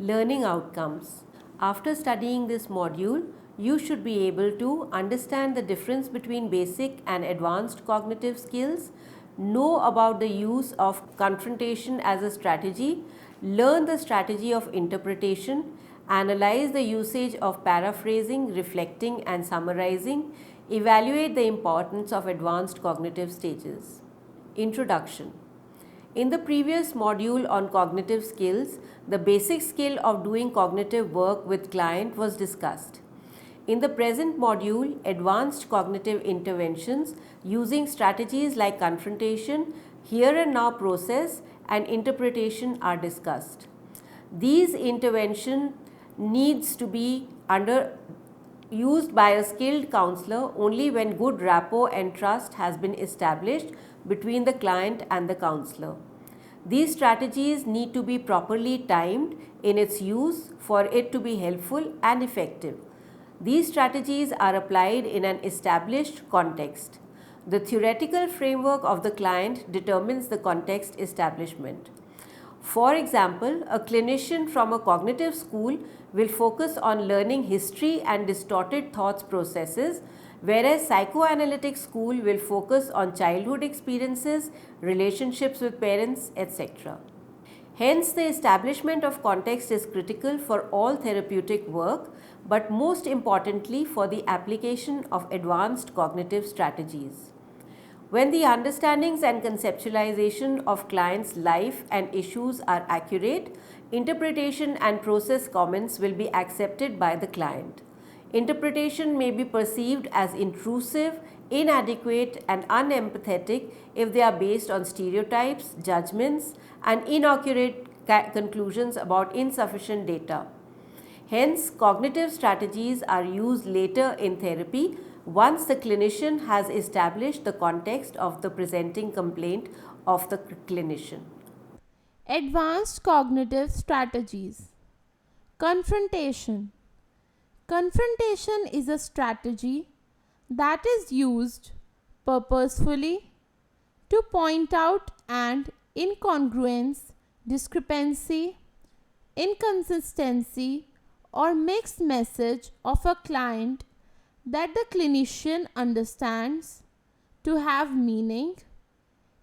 Learning outcomes. After studying this module, you should be able to understand the difference between basic and advanced cognitive skills, know about the use of confrontation as a strategy, learn the strategy of interpretation, analyze the usage of paraphrasing, reflecting, and summarizing, evaluate the importance of advanced cognitive stages. Introduction. In the previous module on cognitive skills, the basic skill of doing cognitive work with client was discussed. In the present module, advanced cognitive interventions using strategies like confrontation, here and now process, and interpretation are discussed. These intervention needs to be used by a skilled counselor only when good rapport and trust has been established between the client and the counselor. These strategies need to be properly timed in its use for it to be helpful and effective. These strategies are applied in an established context. The theoretical framework of the client determines the context establishment. For example, a clinician from a cognitive school will focus on learning history and distorted thoughts processes, whereas psychoanalytic school will focus on childhood experiences, relationships with parents, etc. Hence, the establishment of context is critical for all therapeutic work, but most importantly for the application of advanced cognitive strategies. When the understandings and conceptualization of clients' life and issues are accurate, interpretation and process comments will be accepted by the client. Interpretation may be perceived as intrusive, inadequate, and unempathetic if they are based on stereotypes, judgments, and inaccurate conclusions about insufficient data. Hence, cognitive strategies are used later in therapy once the clinician has established the context of the presenting complaint of the clinician. Advanced cognitive strategies. Confrontation. Confrontation is a strategy that is used purposefully to point out an incongruence, discrepancy, inconsistency, or mixed message of a client that the clinician understands to have meaning,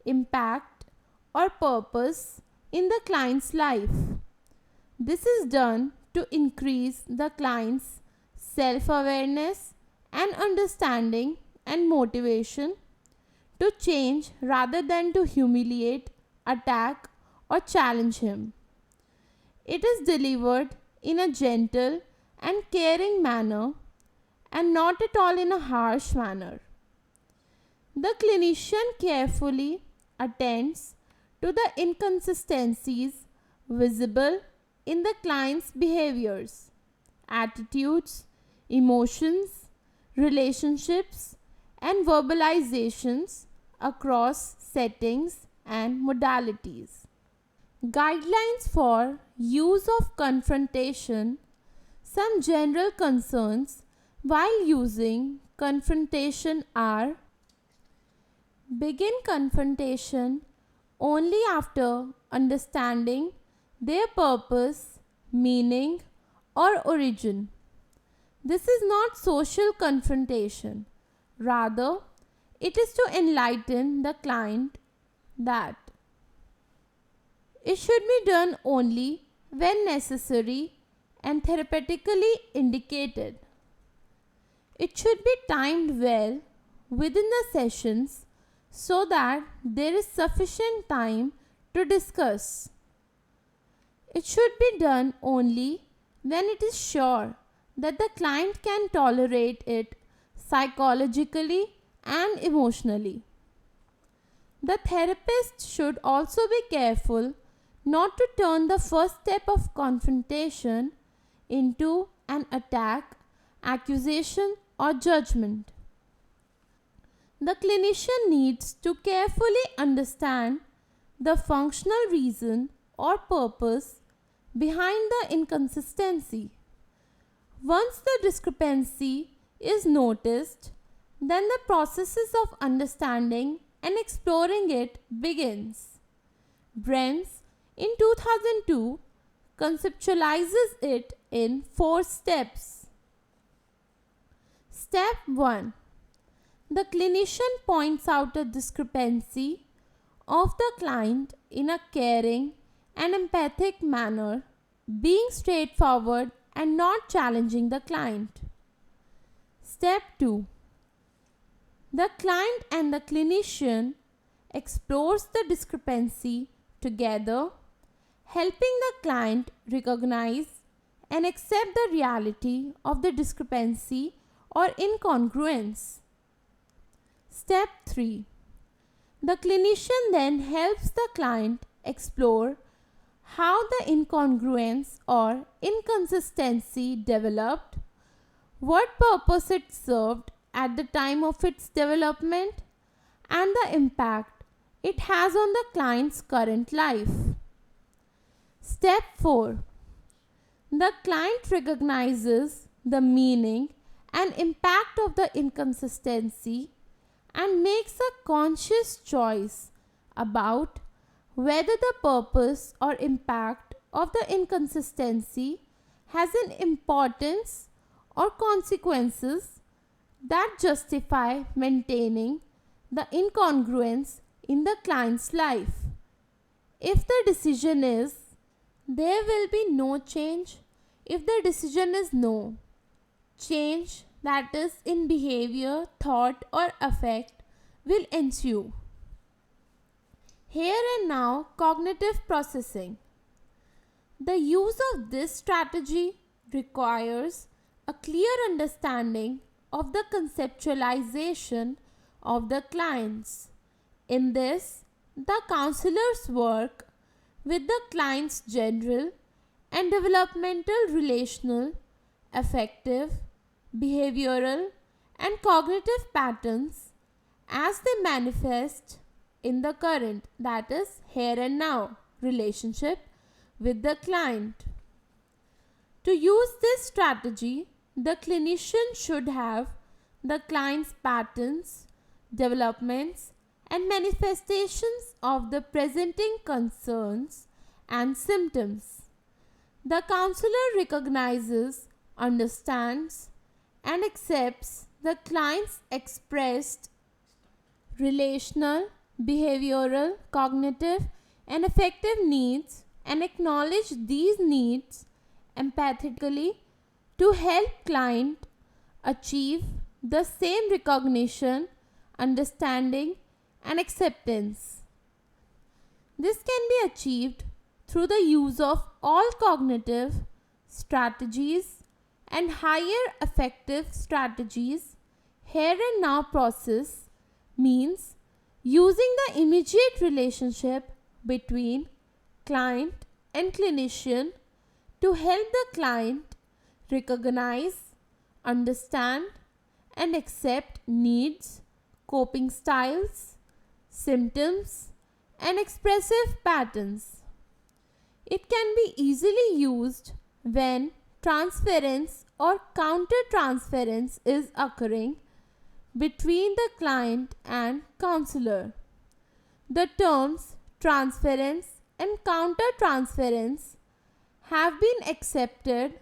impact, or purpose in the client's life. This is done to increase the client's self-awareness and understanding and motivation to change rather than to humiliate, attack, or challenge him. It is delivered in a gentle and caring manner and not at all in a harsh manner. The clinician carefully attends to the inconsistencies visible in the client's behaviors, attitudes, emotions, relationships, and verbalizations across settings and modalities. Guidelines for use of confrontation. Some general concerns while using confrontation are: begin confrontation only after understanding their purpose, meaning, or origin. This is not social confrontation. Rather, it is to enlighten the client that it should be done only when necessary and therapeutically indicated. It should be timed well within the sessions so that there is sufficient time to discuss. It should be done only when it is sure that the client can tolerate it psychologically and emotionally. The therapist should also be careful not to turn the first step of confrontation into an attack, accusation, or judgment. The clinician needs to carefully understand the functional reason or purpose behind the inconsistency. Once the discrepancy is noticed, then the processes of understanding and exploring it begins. Brenz in 2002 conceptualizes it in 4 steps. Step 1. The clinician points out a discrepancy of the client in a caring and empathic manner, being straightforward and not challenging the client. Step 2. The client and the clinician explores the discrepancy together, helping the client recognize and accept the reality of the discrepancy or incongruence. Step 3. The clinician then helps the client explore how the incongruence or inconsistency developed, what purpose it served at the time of its development, and the impact it has on the client's current life. Step 4. The client recognizes the meaning and impact of the inconsistency and makes a conscious choice about whether the purpose or impact of the inconsistency has an importance or consequences that justify maintaining the incongruence in the client's life. If the decision is there will be no change, if the decision is no, change that is in behavior, thought or affect will ensue. Here and now cognitive processing. The use of this strategy requires a clear understanding of the conceptualization of the clients. In this, the counselors work with the client's general and developmental relational, affective, behavioral and cognitive patterns as they manifest in the current, that is here and now, relationship with the client. To use this strategy, the clinician should have the client's patterns, developments and manifestations of the presenting concerns and symptoms. The counselor recognizes, understands and accepts the client's expressed relational, behavioral, cognitive and affective needs and acknowledge these needs empathetically to help client achieve the same recognition, understanding and acceptance. This can be achieved through the use of all cognitive strategies and higher affective strategies. Here and now process means using the immediate relationship between client and clinician to help the client recognize, understand and accept needs, coping styles, symptoms and expressive patterns. It can be easily used when transference or counter-transference is occurring between the client and counselor. The terms transference and counter-transference have been accepted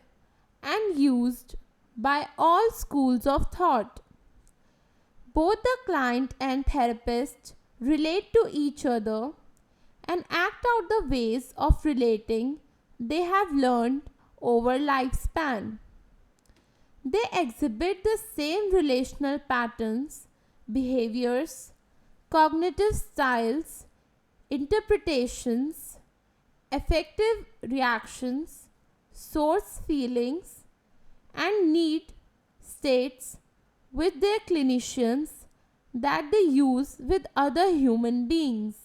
and used by all schools of thought. Both the client and therapist relate to each other and act out the ways of relating they have learned over lifespan. They exhibit the same relational patterns, behaviors, cognitive styles, interpretations, affective reactions, source feelings, and need states with their clinicians that they use with other human beings.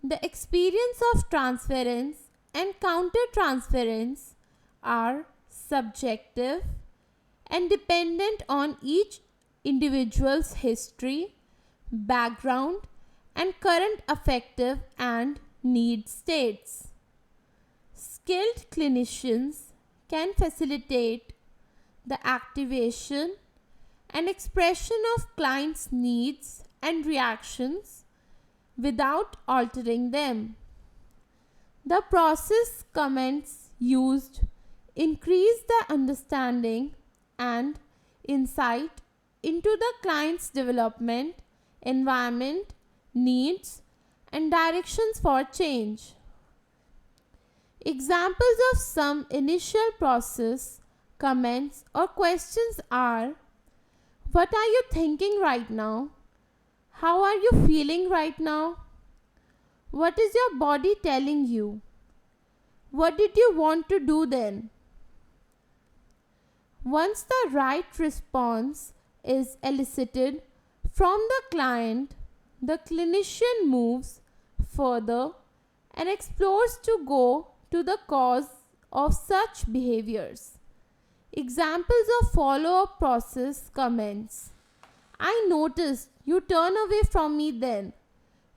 The experience of transference and counter-transference are subjective and dependent on each individual's history, background, and current affective and need states. Skilled clinicians can facilitate the activation and expression of clients' needs and reactions without altering them. The process comments used increase the understanding and insight into the client's development, environment, needs, and directions for change. Examples of some initial process comments or questions are: what are you thinking right now? How are you feeling right now? What is your body telling you? What did you want to do then? Once the right response is elicited from the client, the clinician moves further and explores to go to the cause of such behaviors. Examples of follow-up process comments: I noticed you turn away from me then.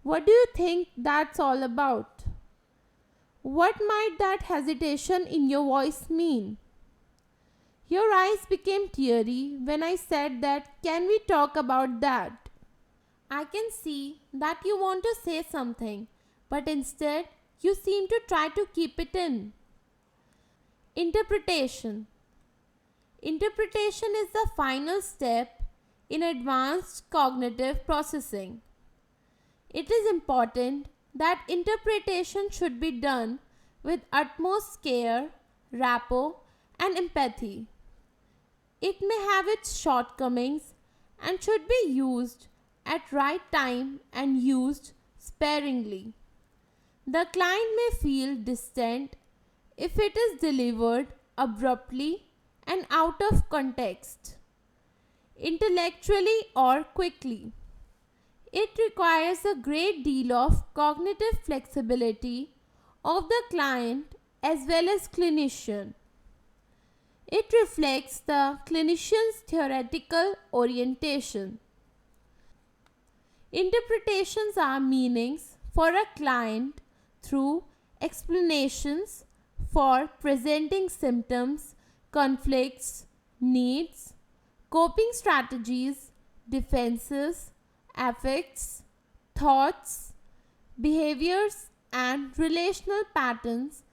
What do you think that's all about? What might that hesitation in your voice mean? Your eyes became teary when I said that. Can we talk about that? I can see that you want to say something, but instead you seem to try to keep it in. Interpretation. Interpretation is the final step in advanced cognitive processing. It is important that interpretation should be done with utmost care, rapport, and empathy. It may have its shortcomings and should be used at right time and used sparingly. The client may feel distant if it is delivered abruptly and out of context, intellectually or quickly. It requires a great deal of cognitive flexibility of the client as well as clinician. It reflects the clinician's theoretical orientation. Interpretations are meanings for a client through explanations for presenting symptoms, conflicts, needs, coping strategies, defenses, affects, thoughts, behaviors, and relational patterns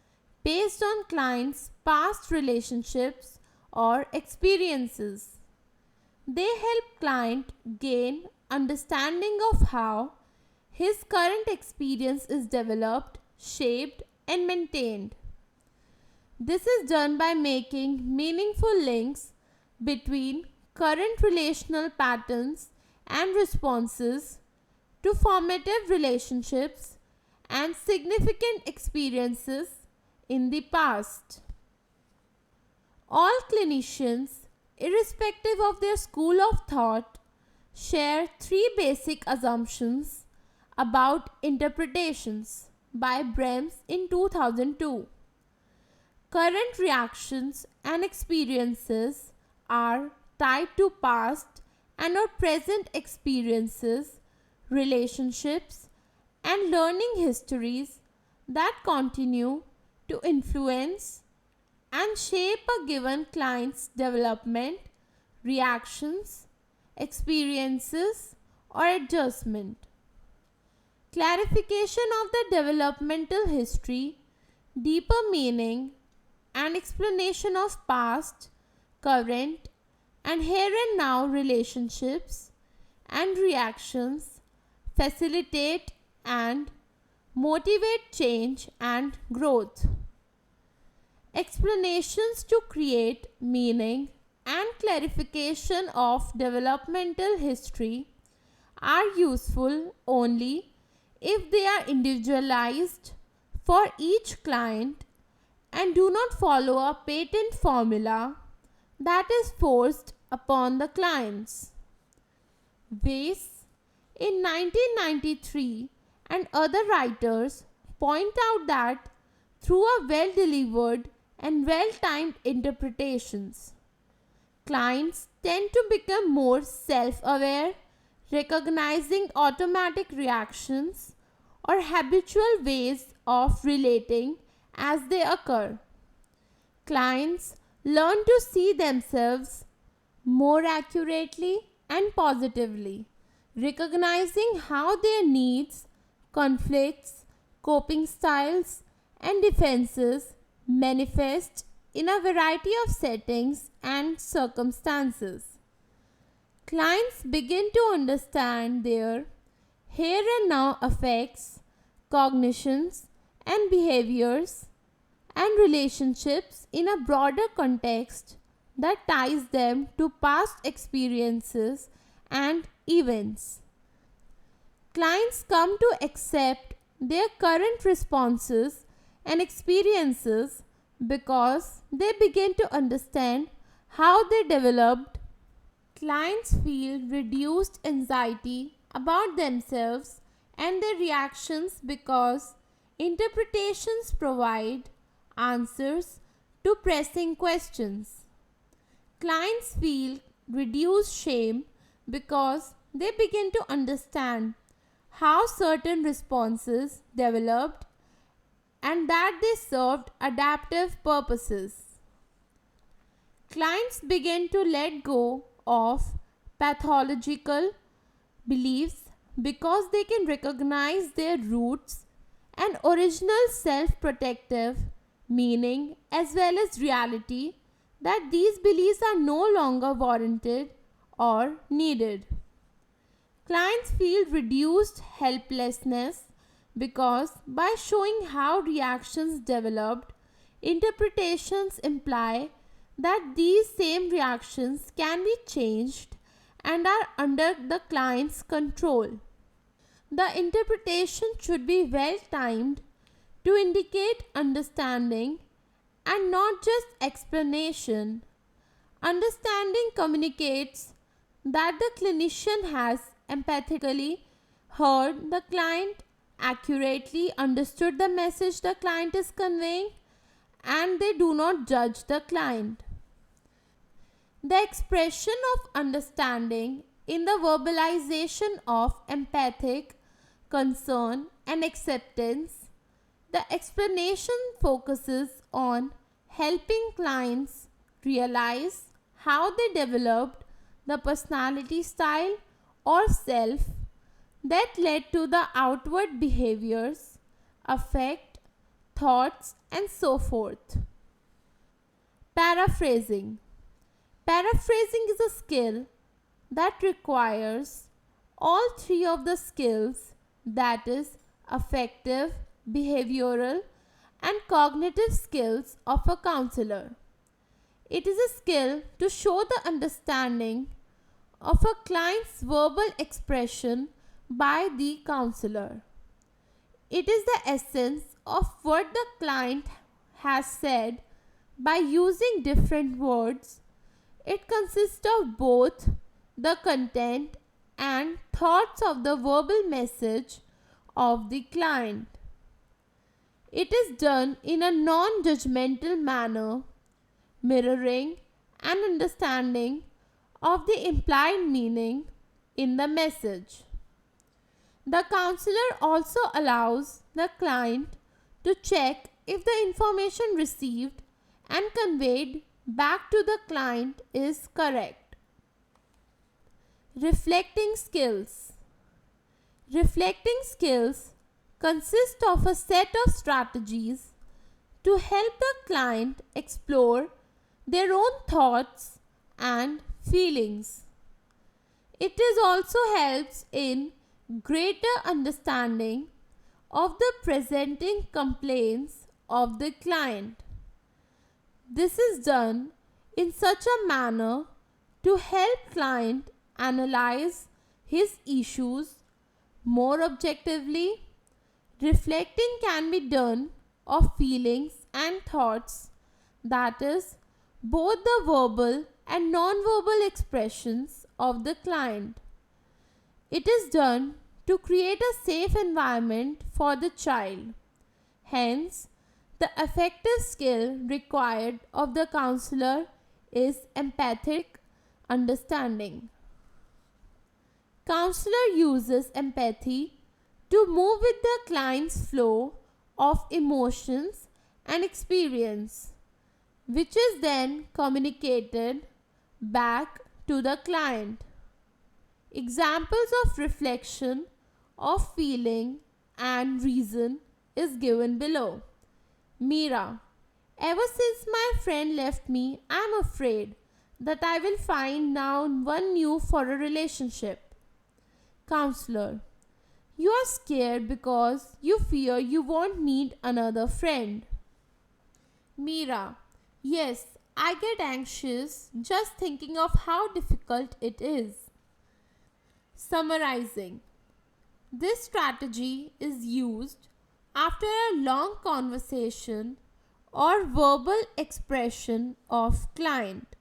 based on clients' past relationships or experiences. They help client gain understanding of how his current experience is developed, shaped, and maintained. This is done by making meaningful links between current relational patterns and responses to formative relationships and significant experiences in the past. All clinicians, irrespective of their school of thought, share three basic assumptions about interpretations by Brems in 2002. Current reactions and experiences are tied to past and or present experiences, relationships, and learning histories that continue to influence and shape a given client's development, reactions, experiences, or adjustment. Clarification of the developmental history, deeper meaning, and explanation of past, current, and here and now relationships and reactions facilitate and motivate change and growth. Explanations to create meaning and clarification of developmental history are useful only if they are individualized for each client and do not follow a patent formula that is forced upon the clients. Weiss in 1993 and other writers point out that through a well-delivered and well-timed interpretations, clients tend to become more self-aware, recognizing automatic reactions or habitual ways of relating as they occur. Clients learn to see themselves more accurately and positively, recognizing how their needs, conflicts, coping styles, and defenses manifest in a variety of settings and circumstances. Clients begin to understand their here and now affects, cognitions, and behaviors and relationships in a broader context that ties them to past experiences and events. Clients come to accept their current responses and experiences because they begin to understand how they developed. Clients feel reduced anxiety about themselves and their reactions because interpretations provide answers to pressing questions. Clients feel reduced shame because they begin to understand how certain responses developed and that they served adaptive purposes. Clients begin to let go of pathological beliefs because they can recognize their roots and original self protective meaning as well as reality that these beliefs are no longer warranted or needed. Clients feel reduced helplessness because by showing how reactions developed, interpretations imply that these same reactions can be changed and are under the client's control. The interpretation should be well timed to indicate understanding and not just explanation. Understanding communicates that the clinician has empathetically heard the client, accurately understood the message the client is conveying, and they do not judge the client. The expression of understanding in the verbalization of empathic concern and acceptance, the explanation focuses on helping clients realize how they developed the personality style or self that led to the outward behaviors, affect, thoughts, and so forth. Paraphrasing. Paraphrasing is a skill that requires all three of the skills, that is, affective, behavioral, and cognitive skills of a counselor. It is a skill to show the understanding of a client's verbal expression by the counselor. It is the essence of what the client has said by using different words. It consists of both the content and thoughts of the verbal message of the client. It is done in a non judgmental manner, mirroring and understanding of the implied meaning in the message. The counselor also allows the client to check if the information received and conveyed back to the client is correct. Reflecting skills. Reflecting skills consist of a set of strategies to help the client explore their own thoughts and feelings. It is also helps in greater understanding of the presenting complaints of the client. This is done in such a manner to help client analyze his issues more objectively. Reflecting can be done of feelings and thoughts, that is, both the verbal and non-verbal expressions of the client. It is done to create a safe environment for the child. Hence, the affective skill required of the counselor is empathic understanding. Counselor uses empathy to move with the client's flow of emotions and experience, which is then communicated back to the client. Examples of reflection of feeling and reason is given below. Mira, ever since my friend left me, I am afraid that I will find now one new for a relationship. Counselor, you are scared because you fear you won't need another friend. Mira, yes, I get anxious just thinking of how difficult it is. Summarizing. This strategy is used after a long conversation or verbal expression of client.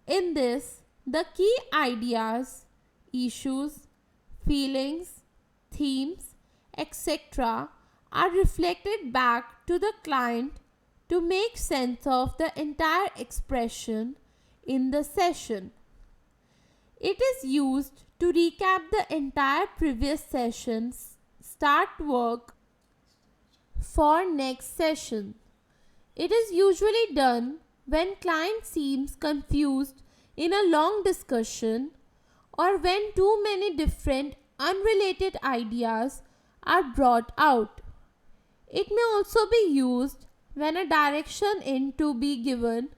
In this, the key ideas, issues, feelings, themes, etc. are reflected back to the client to make sense of the entire expression in the session. It is used to recap the entire previous session's start work for next session. It is usually done when client seems confused in a long discussion or when too many different unrelated ideas are brought out. It may also be used when a direction is to be given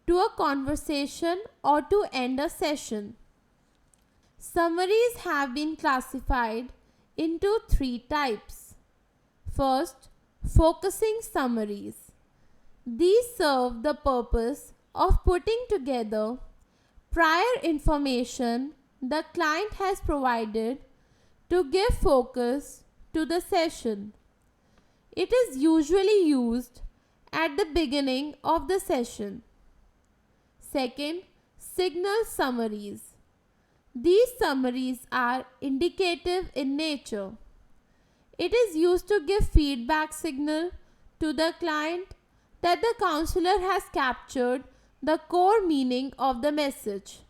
to a conversation or to end a session. Summaries have been classified into three types. First, focusing summaries. These serve the purpose of putting together prior information the client has provided to give focus to the session. It is usually used at the beginning of the session. Second, signal summaries. These summaries are indicative in nature. It is used to give feedback signal to the client that the counselor has captured the core meaning of the message.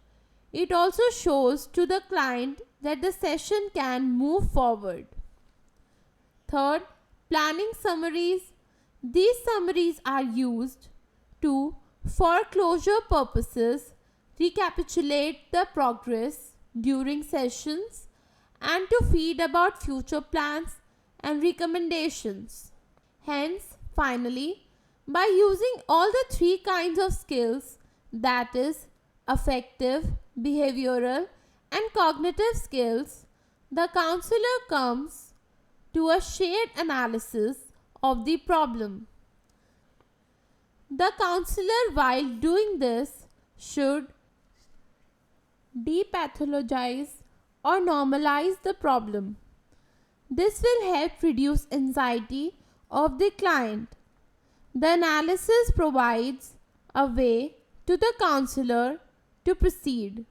It also shows to the client that the session can move forward. Third, planning summaries. These summaries are used to, for closure purposes, recapitulate the progress during sessions and to feed about future plans and recommendations. Hence, finally, by using all the three kinds of skills, that is, affective, behavioral, and cognitive skills, the counselor comes to a shared analysis of the problem. The counselor, while doing this, should depathologize or normalize the problem. This will help reduce anxiety of the client. The analysis provides a way to the counselor to proceed.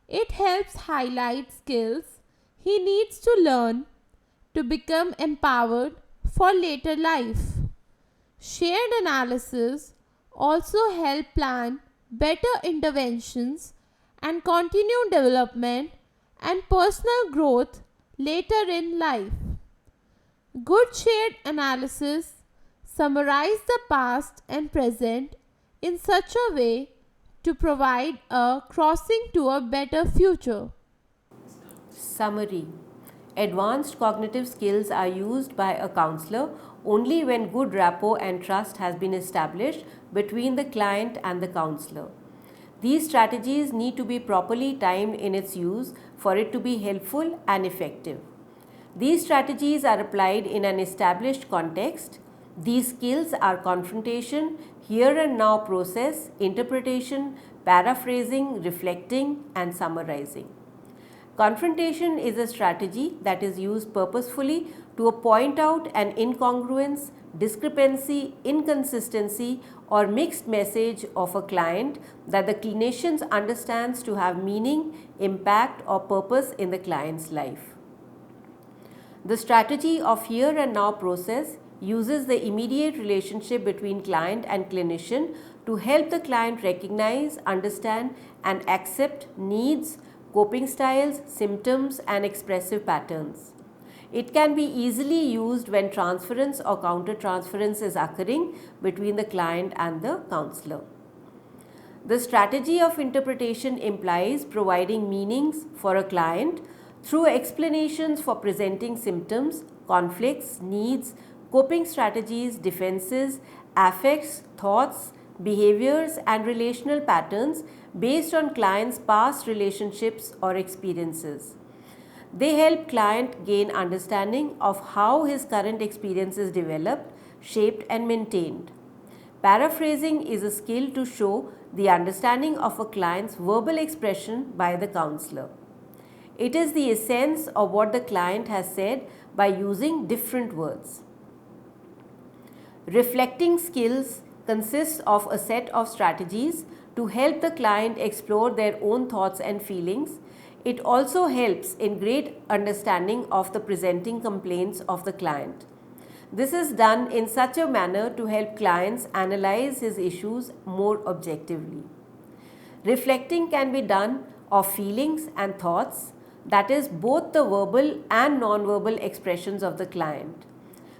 It helps highlight skills he needs to learn to become empowered for later life. Shared analysis also help plan better interventions and continue development and personal growth later in life. Good shared analysis summarize the past and present in such a way to provide a crossing to a better future. Summary. Advanced cognitive skills are used by a counselor only when good rapport and trust has been established between the client and the counselor. These strategies need to be properly timed in its use for it to be helpful and effective. These strategies are applied in an established context. These skills are confrontation, here and now process, interpretation, paraphrasing, reflecting, and summarizing. Confrontation is a strategy that is used purposefully to point out an incongruence, discrepancy, inconsistency, or mixed message of a client that the clinician understands to have meaning, impact, or purpose in the client's life. The strategy of here and now process uses the immediate relationship between client and clinician to help the client recognize, understand, and accept needs, coping styles, symptoms, and expressive patterns. It can be easily used when transference or counter-transference is occurring between the client and the counselor. The strategy of interpretation implies providing meanings for a client through explanations for presenting symptoms, conflicts, needs, coping strategies, defenses, affects, thoughts, behaviors, and relational patterns based on clients' past relationships or experiences. They help client gain understanding of how his current experience is developed, shaped, and maintained. Paraphrasing is a skill to show the understanding of a client's verbal expression by the counselor. It is the essence of what the client has said by using different words. Reflecting skills consists of a set of strategies to help the client explore their own thoughts and feelings. It also helps in great understanding of the presenting complaints of the client. This is done in such a manner to help clients analyze his issues more objectively. Reflecting can be done of feelings and thoughts, that is, both the verbal and non-verbal expressions of the client.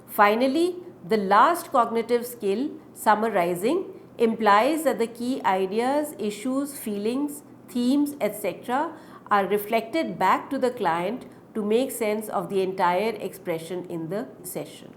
Finally, the last cognitive skill, summarizing, implies that the key ideas, issues, feelings, themes, etc. are reflected back to the client to make sense of the entire expression in the session.